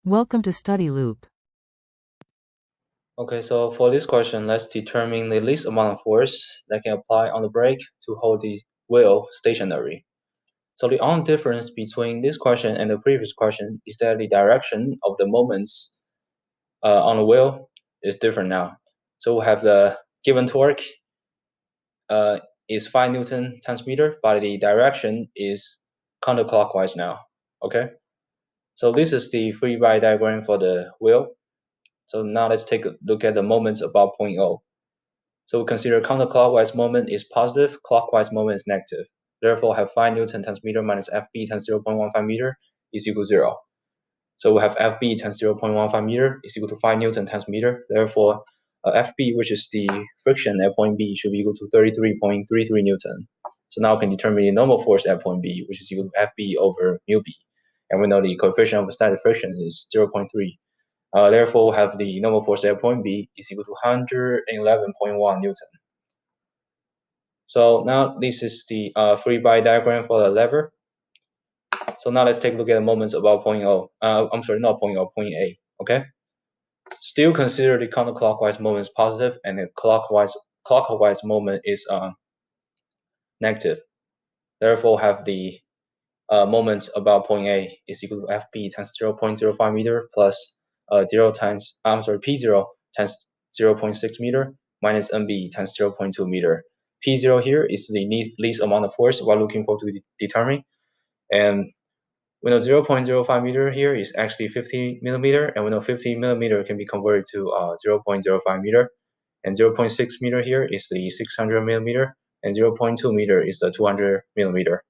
Welcome to Study Loop. Okay, so for this question, let's determine the least amount of force that can apply on the brake to hold the wheel stationary. So the only difference between this question and the previous question is that the direction of the moments on the wheel is different now. So we have the given torque is 5 Newton times meter, but the direction is counterclockwise now. Okay, so this is the free body diagram for the wheel. So now let's take a look at the moments above point O. So we consider counterclockwise moment is positive, clockwise moment is negative. Therefore, have 5 Newton times meter minus Fb times 0.15 meter is equal to 0. So we have Fb times 0.15 meter is equal to 5 Newton times meter. Therefore, Fb, which is the friction at point B, should be equal to 33.33 Newton. So now we can determine the normal force at point B, which is equal to Fb over mu B. And we know the coefficient of static friction is 0.3. Therefore, we have the normal force at point B is equal to 111.1 Newton. So now this is the free body diagram for the lever. So now let's take a look at the moments about point O. I'm sorry, not point O, point A. Okay. Still consider the counterclockwise moment is positive, and the clockwise moment is negative. Therefore, have the moments about point A is equal to Fb times 0.05 meter plus 0 times P0 times 0.6 meter minus Nb times 0.2 meter. P0 here is the least amount of force we're looking for to determine, and we know 0.05 meter here is actually 50 millimeter, and we know 50 millimeter can be converted to 0.05 meter, and 0.6 meter here is the 600 millimeter, and 0.2 meter is the 200 millimeter.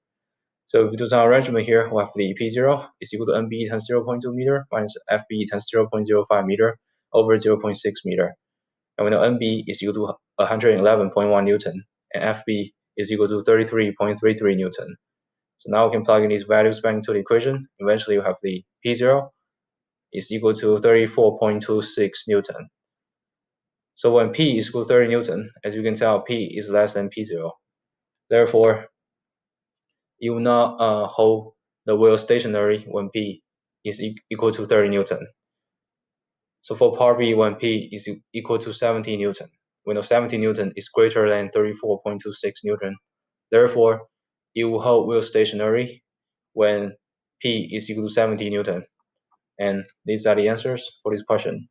So if we do some arrangement here, we have the P0 is equal to Nb times 0.2 meter minus Fb times 0.05 meter over 0.6 meter. And we know Nb is equal to 111.1 Newton, and Fb is equal to 33.33 Newton. So now we can plug in these values back into the equation. Eventually, we have the P0 is equal to 34.26 Newton. So when P is equal to 30 Newton, as you can tell, P is less than P0. Therefore, you will not hold the wheel stationary when P is equal to 30 Newton. So for part B, when P is equal to 70 Newton, we know 70 Newton is greater than 34.26 Newton. Therefore, it will hold wheel stationary when P is equal to 70 Newton. And these are the answers for this question.